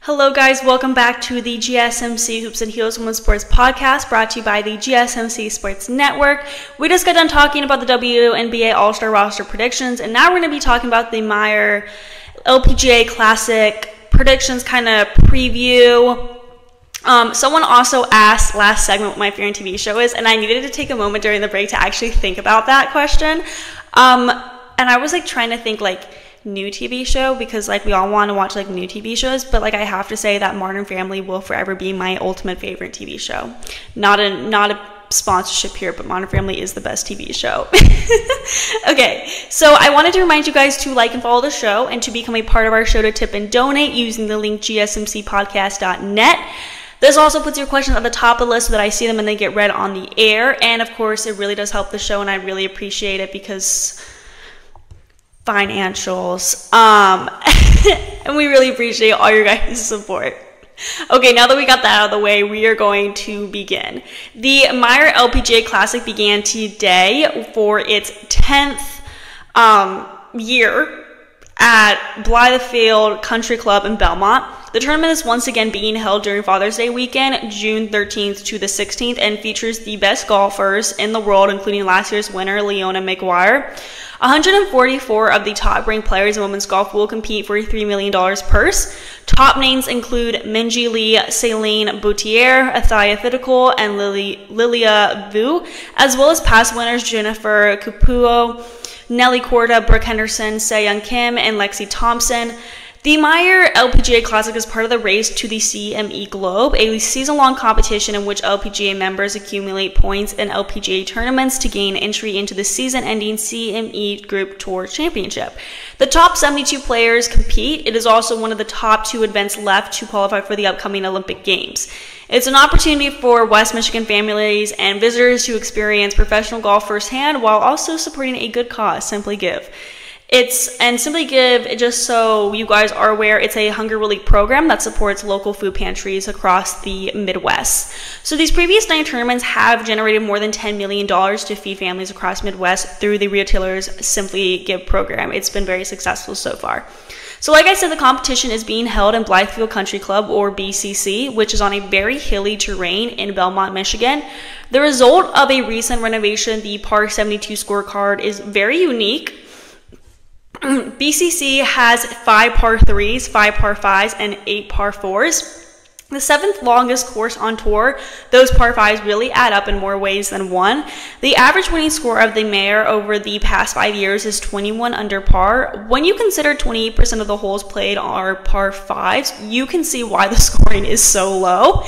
Hello guys, welcome back to the GSMC Hoops and Heels Women's Sports Podcast, brought to you by the GSMC Sports Network. We just got done talking about the WNBA All-Star roster predictions, and now we're going to be talking about the Meijer LPGA Classic predictions kind of preview. Someone also asked last segment what my favorite TV show is, and I needed to take a moment during the break to actually think about that question. And I was trying to think new TV show, because we all want to watch new TV shows, but I have to say that Modern Family will forever be my ultimate favorite TV show. Not a sponsorship here, but Modern Family is the best TV show. Okay, so I wanted to remind you guys to like and follow the show and to become a part of our show to tip and donate using the link gsmcpodcast.net. This also puts your questions at the top of the list so that I see them and they get read on the air, and of course it really does help the show and I really appreciate it because financials, and we really appreciate all your guys' support. Okay, now that we got that out of the way, we are going to begin. The Meijer LPGA Classic began today for its 10th year at Blythefield Country Club in Belmont. The tournament is once again being held during Father's Day weekend, June 13th to the 16th, and features the best golfers in the world, including last year's winner, Leona McGuire. 144 of the top-ranked players in women's golf will compete for a $3 million purse. Top names include Minjee Lee, Céline Boutier, Atthaya Thitikul, and Lilia Vu, as well as past winners Jennifer Kupuo, Nelly Korda, Brooke Henderson, Se-Young Kim, and Lexi Thompson. The Meijer LPGA Classic is part of the Race to the CME Globe, a season-long competition in which LPGA members accumulate points in LPGA tournaments to gain entry into the season-ending CME Group Tour Championship. The top 72 players compete. It is also one of the top 2 events left to qualify for the upcoming Olympic Games. It's an opportunity for West Michigan families and visitors to experience professional golf firsthand while also supporting a good cause, Simply Give. Simply Give, just so you guys are aware, it's a hunger relief program that supports local food pantries across the Midwest. So these previous 9 tournaments have generated more than $10 million to feed families across Midwest through the retailer's Simply Give program. It's been very successful so far. So like I said, the competition is being held in Blythefield Country Club, or BCC, which is on a very hilly terrain in Belmont, Michigan. The result of a recent renovation, the Par 72 scorecard, is very unique. BCC has 5 par 3s, 5 par 5s, and 8 par 4s. The 7th longest course on tour, those par 5s really add up in more ways than one. The average winning score of the Meijer over the past 5 years is 21 under par. When you consider 28% of the holes played are par 5s, you can see why the scoring is so low.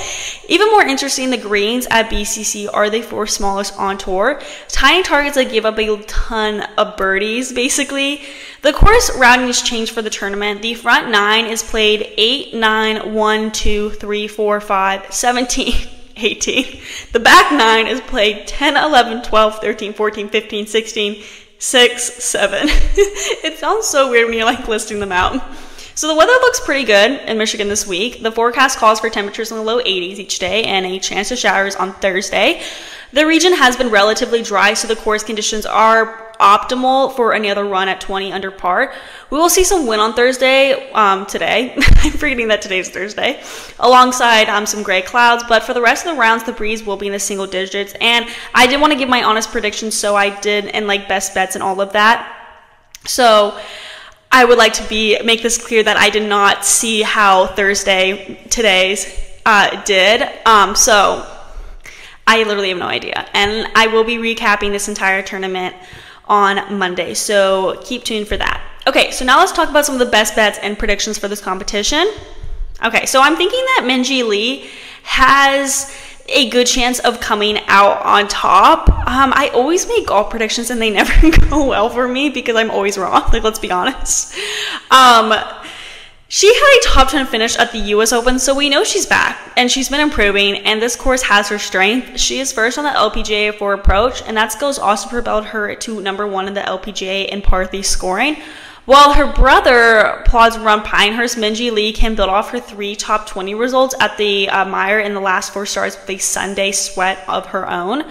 Even more interesting, the greens at BCC are the 4th smallest on tour. Tiny targets that give up a ton of birdies, basically. The course routing is changed for the tournament. The front 9 is played 8, 9, 1, 2, 3, 4, 5, 17, 18. The back 9 is played 10, 11, 12, 13, 14, 15, 16, 6, 7. It sounds so weird when you're listing them out. So the weather looks pretty good in Michigan this week. The forecast calls for temperatures in the low 80s each day and a chance of showers on Thursday. The region has been relatively dry, so the course conditions are optimal for another run at 20 under par. We will see some wind on Thursday, today. I'm forgetting that today's Thursday, alongside some gray clouds, but for the rest of the rounds, the breeze will be in the single digits, and I did want to give my honest predictions, so I did, and best bets and all of that. So I would like to make this clear that I did not see how today's did, so I literally have no idea, and I will be recapping this entire tournament on Monday, so keep tuned for that. Okay, so now let's talk about some of the best bets and predictions for this competition. Okay, so I'm thinking that Minjee Lee has a good chance of coming out on top. I always make golf predictions and they never go well for me because I'm always wrong, let's be honest. She had a top 10 finish at the US Open, so we know she's back, and she's been improving, and this course has her strength. She is first on the LPGA for approach, and that skills also propelled her to #1 in the LPGA in par 3 scoring. While her brother plods around Pinehurst, Minjee Lee can build off her 3 top 20 results at the Meijer in the last 4 starts with a Sunday sweat of her own.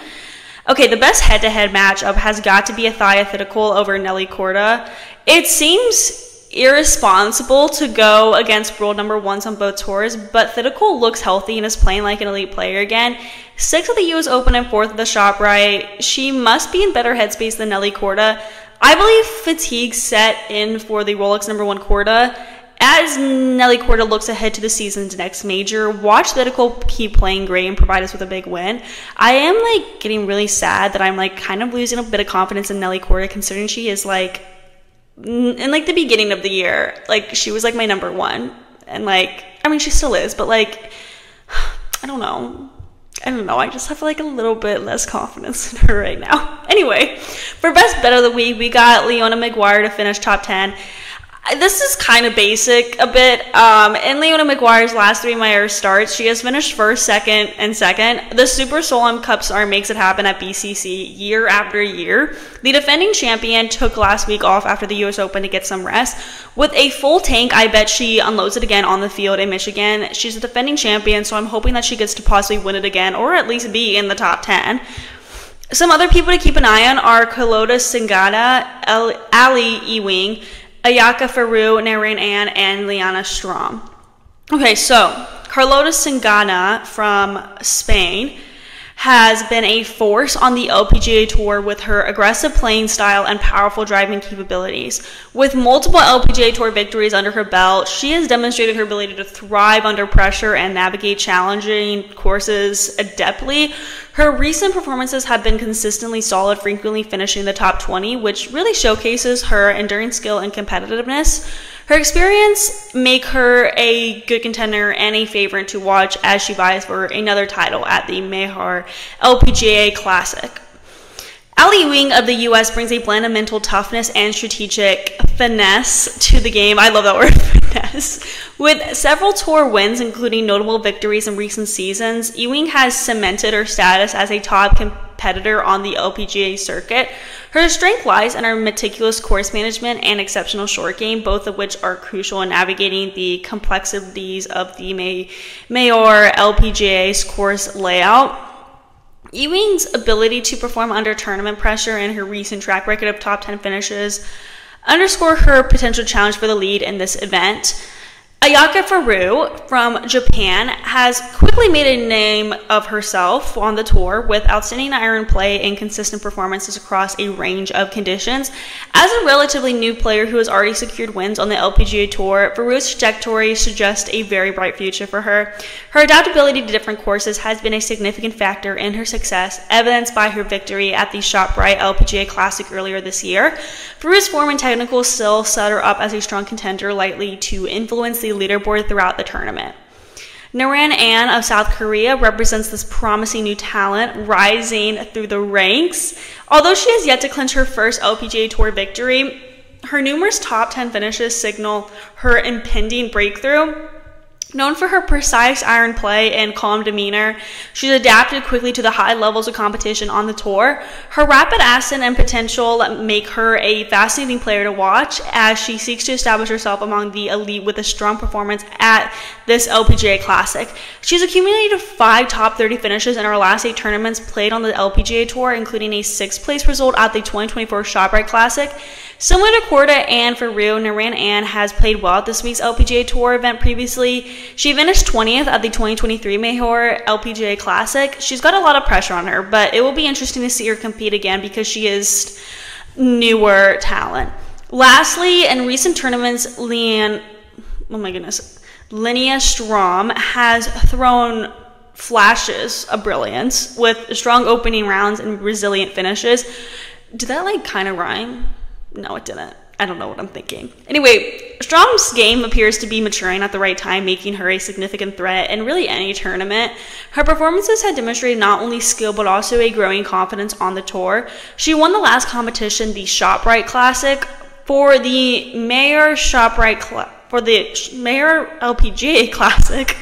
Okay, the best head-to-head matchup has got to be Atthaya Thitikul over Nelly Korda. It seems irresponsible to go against world number ones on both tours, but Thitikul looks healthy and is playing like an elite player again. 6th at the US Open and 4th at the ShopRite. She must be in better headspace than Nelly Korda. I believe fatigue set in for the Rolex number 1 Korda. As Nelly Korda looks ahead to the season's next major, watch Thitikul keep playing great and provide us with a big win. I am like getting really sad that I'm like kind of losing a bit of confidence in Nelly Korda, considering she is like in like the beginning of the year, like she was like my number 1, and like I mean she still is, but like I don't know, I just have like a little bit less confidence in her right now. Anyway, for best bet of the week, we got Leona Maguire to finish top 10. This is kind of basic a bit. In Leona Maguire's last 3 Meijer starts, she has finished 1st, 2nd, and 2nd. The Super Solheim Cup star makes it happen at BCC year after year. The defending champion took last week off after the US Open to get some rest. With a full tank, I bet she unloads it again on the field in Michigan. She's a defending champion, so I'm hoping that she gets to possibly win it again, or at least be in the top 10. Some other people to keep an eye on are Carlota Ciganda, Ali Ewing, Ayaka Faru, Naren Ann, and Liana Strom. Okay, so Carlota Ciganda from Spain has been a force on the LPGA Tour with her aggressive playing style and powerful driving capabilities. With multiple LPGA Tour victories under her belt, she has demonstrated her ability to thrive under pressure and navigate challenging courses adeptly. Her recent performances have been consistently solid, frequently finishing the top 20, which really showcases her enduring skill and competitiveness. Her experience make her a good contender and a favorite to watch as she vies for another title at the Meijer LPGA Classic. Ali Ewing of the US brings a blend of mental toughness and strategic finesse to the game. I love that word, finesse. With several tour wins, including notable victories in recent seasons, Ewing has cemented her status as a top competitor on the LPGA circuit. Her strength lies in her meticulous course management and exceptional short game, both of which are crucial in navigating the complexities of the Meijer LPGA's course layout. Ewing's ability to perform under tournament pressure and her recent track record of top 10 finishes underscore her potential challenge for the lead in this event. Ayaka Faru from Japan has quickly made a name of herself on the tour with outstanding iron play and consistent performances across a range of conditions. As a relatively new player who has already secured wins on the LPGA Tour, Faru's trajectory suggests a very bright future for her. Her adaptability to different courses has been a significant factor in her success, evidenced by her victory at the ShopRite LPGA Classic earlier this year. Faru's form and technical skill set her up as a strong contender, likely to influence the leaderboard throughout the tournament. Naren Ann of South Korea represents this promising new talent rising through the ranks. Although she has yet to clinch her first LPGA Tour victory, her numerous top 10 finishes signal her impending breakthrough. Known for her precise iron play and calm demeanor, she's adapted quickly to the high levels of competition on the tour. Her rapid ascent and potential make her a fascinating player to watch as she seeks to establish herself among the elite with a strong performance at this LPGA Classic. She's accumulated 5 top 30 finishes in her last 8 tournaments played on the LPGA Tour, including a 6th place result at the 2024 ShopRite Classic. Similar to Korda and Faru, Naren Ann has played well at this week's LPGA Tour event previously. She finished 20th at the 2023 Meijer LPGA Classic. She's got a lot of pressure on her, but it will be interesting to see her compete again because she is newer talent. Lastly, in recent tournaments, Linnea Strom has thrown flashes of brilliance with strong opening rounds and resilient finishes. Did that like kind of rhyme? No, it didn't. I don't know what I'm thinking. Anyway, Strom's game appears to be maturing at the right time, making her a significant threat in really any tournament. Her performances have demonstrated not only skill, but also a growing confidence on the tour. She won the last competition, the ShopRite Classic. For the Meijer LPGA Classic,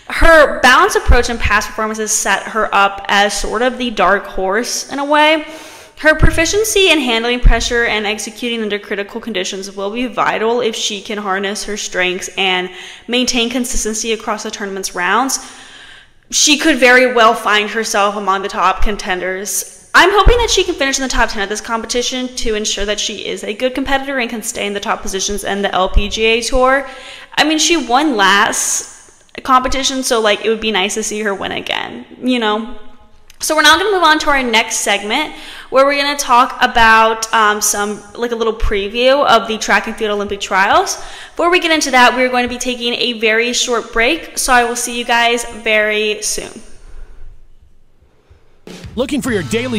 her balanced approach and past performances set her up as sort of the dark horse in a way. Her proficiency in handling pressure and executing under critical conditions will be vital if she can harness her strengths and maintain consistency across the tournament's rounds. She could very well find herself among the top contenders I'm hoping that she can finish in the top 10 at this competition to ensure that she is a good competitor and can stay in the top positions in the LPGA Tour. I mean, she won last competition, so like it would be nice to see her win again, you know. So we're now going to move on to our next segment, where we're going to talk about like a little preview of the track and field Olympic trials. Before we get into that, we're going to be taking a very short break, so I will see you guys very soon. Looking for your daily